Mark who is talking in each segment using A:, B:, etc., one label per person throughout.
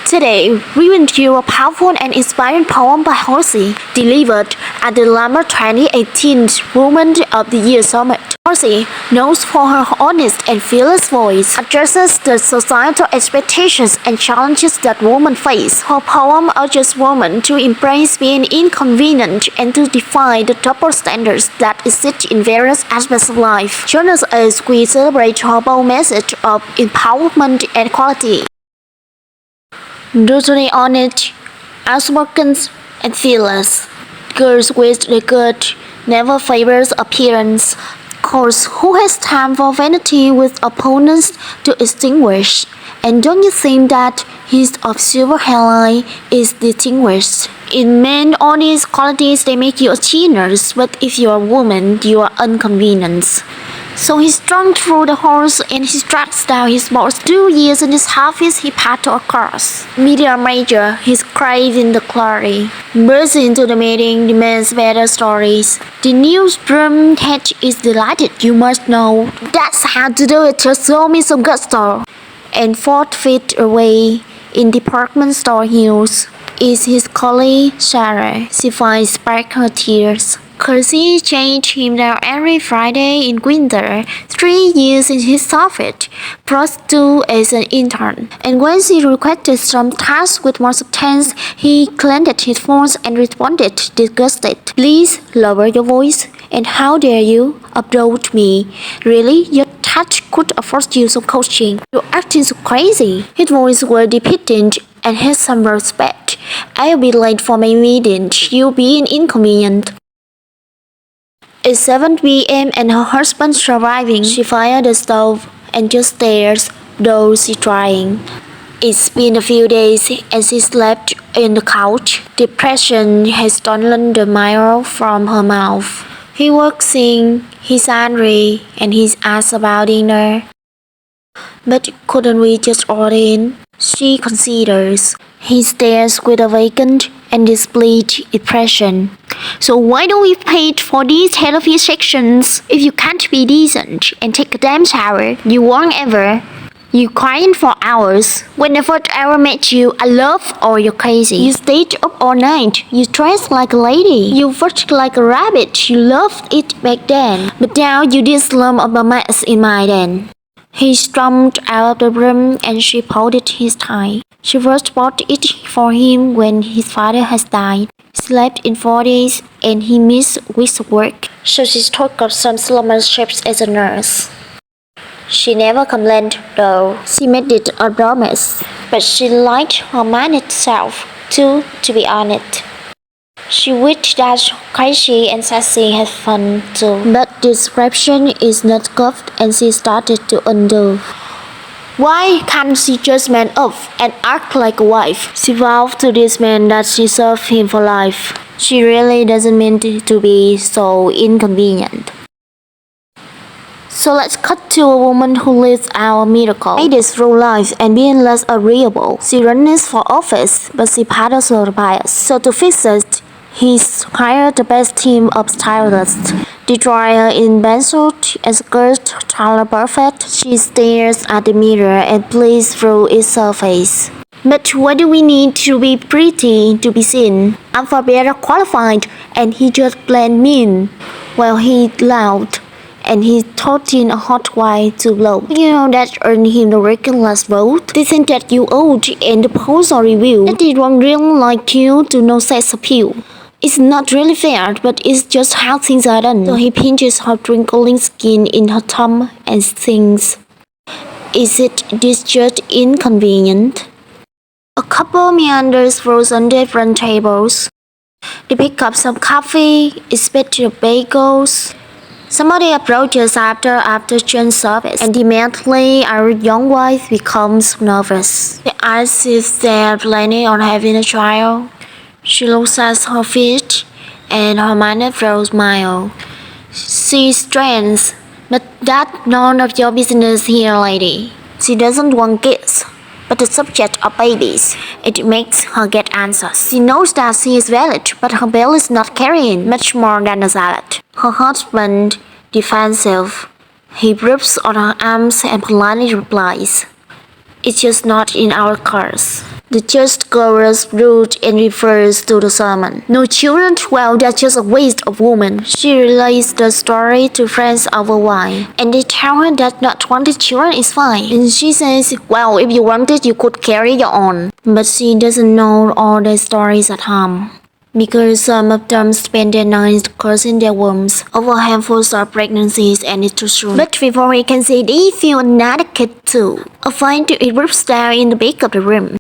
A: Today, we will hear a powerful and inspiring poem by Halsey, delivered at the Lama 2018 Woman of the Year Summit. Halsey, known for her honest and fearless voice, addresses the societal expectations and challenges that women face. Her poem urges women to embrace being inconvenient and to defy the double standards that exist in various aspects of life. Join us as we celebrate her bold message of empowerment and equality. Brutally honest, outspoken, and fearless. Girls with the good never favors appearance. Cause who has time for vanity with opponents to extinguish? And don't you think that his of silver hairline is distinguished? In men, all these qualities they make you a genius, but if you're a woman, you are inconvenienced. So he strung through the halls and he tracks down his boss. 2 years in his office he passed a course. Media major, he's craving the glory. Bursts into the meeting, demands better stories. The newsroom head is delighted, you must know. That's how to do it, just show me some gusto. And 4 feet away, in department store heels, is his colleague Sarah. She finds back her tears. Kirsty chased him down every Friday in winter, 3 years in his office, plus 2 as an intern. And when she requested some tasks with more substance, he clenched his phone and responded, disgusted. Please lower your voice. And how dare you approach me? Really? Your touch could afford you some coaching. You're acting so crazy. His voice was dependent and had some respect. I'll be late for my meeting. You'll be an inconvenient. It's 7 p.m. and her husband's arriving. She fired the stove and just stares, though she's trying. It's been a few days and she slept on the couch. Depression has stolen the marrow from her mouth. He walks in, he's angry, and he's asked about dinner. But couldn't we just order in? She considers. He stares with a vacant and displayed depression. So why don't we pay for these therapy sections? If you can't be decent and take a damn shower, you won't ever. You crying for hours. When I first ever met you, I love or you're crazy. You stayed up all night. You dressed like a lady. You worked like a rabbit. You loved it back then. But now you did slum of a mess in my den. He stormed out of the room and she pulled his tie. She first bought it for him when his father has died. He slept in 4 days and he missed weeks of work. So she took up some slumber shifts as a nurse. She never complained though. She made it a promise. But she liked her managed self too, to be honest. She wished that Casey and Sassy had fun too. But description is not good and she started to undo. Why can't she just man up and act like a wife? She vowed to this man that she served him for life. She really doesn't mean to be so inconvenient. So let's cut to a woman who lives our miracle. Made it through life and being less agreeable. She runs for office, but she paddles her bias. So to fix it, he's hired the best team of stylists. They dry her in pencil and skirt color perfect. She stares at the mirror and plays through its surface. But why do we need to be pretty to be seen? I'm far better qualified, and he just plain mean. Well, he loud, and he taught in a hot wine to blow. You know that earned him the ridiculous vote. They think that you old and the polls are review. That they don't really like you to no sex appeal. It's not really fair, but it's just how things are done. So he pinches her twinkling skin in her thumb and sings, is it this just inconvenient? A couple meanders frozen different tables. They pick up some coffee, expect the bagels. Somebody approaches after church service, and immediately our young wife becomes nervous. They ask if they're planning on having a child. She looks at her feet, and her manner smile. She strains, but that's none of your business here, lady. She doesn't want kids, but the subject of babies. It makes her get answers. She knows that she is valid, but her bill is not carrying much more than a salad. Her husband, defensive. He grips on her arms and politely replies, it's just not in our cars. The just girl was rude and refers to the sermon. No children, well, that's just a waste of woman. She relays the story to friends over wine, and they tell her that not wanting children is fine. And she says, well, if you wanted, you could carry your own. But she doesn't know all the stories at home, because some of them spend their nights cursing their wombs over handfuls of pregnancies, and it's too soon. But before we can say they feel another kid too, a fight erupts down in the back of the room.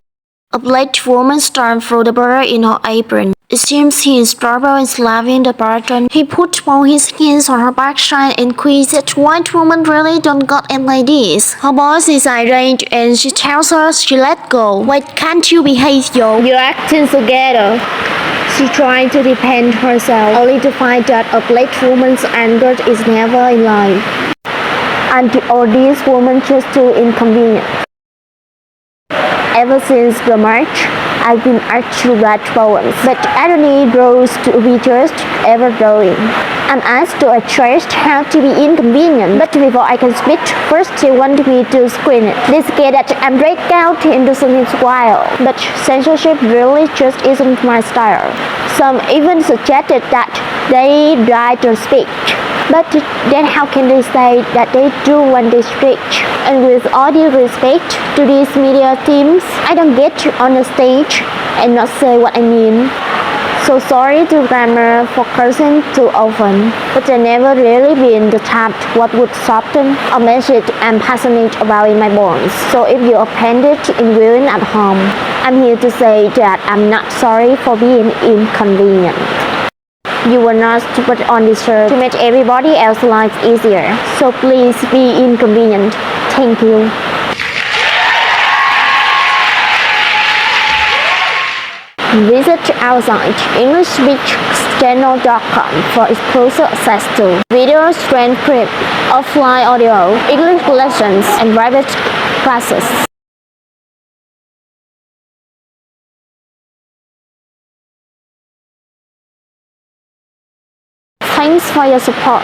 A: A black woman storms through the bar in her apron. It seems he is trouble and slaving the bartender. He puts both his hands on her backside and queens that white woman really don't got any ladies. Her boss is irate and she tells her she let go. Why can't you behave, yo? You're acting together. She tried to defend herself, only to find that a black woman's anger is never in line. And all these women just too inconvenient. Ever since the march, I've been asked to write poems, but irony grows to be just ever-growing. I'm asked to adjust how to be inconvenient, but before I can speak, first they want me to screen it. They say that I'm break out into something wild, but censorship really just isn't my style. Some even suggested that they write the speech. But then how can they say that they do when they speak? And with all due respect to these media teams, I don't get on the stage and not say what I mean. So sorry to grammar for cursing too often, but I never really been the type what would soften a message I'm passionate about in my bones. So if you're offended in viewing at home, I'm here to say that I'm not sorry for being inconvenient. You were not put on this earth to make everybody else's life easier. So please be inconvenient. Thank you. Visit our site EnglishSpeechChannel.com for exclusive access to videos, transcripts, offline audio, English lessons, and private classes. Thanks for your support.